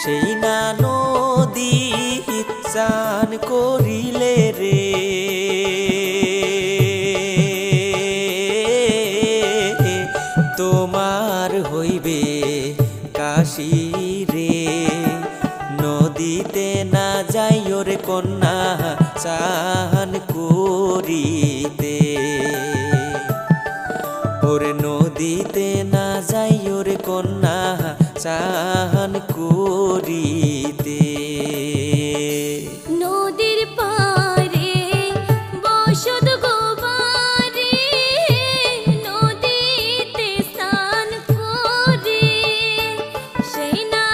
সেই না নদী চান করিলে রে তোমার হইবে কাশী রে। নদীতে না যাইও রে কন্যা চান করিতে, ওরে নদীতে না যাইও রে কন্যা চান করিতে।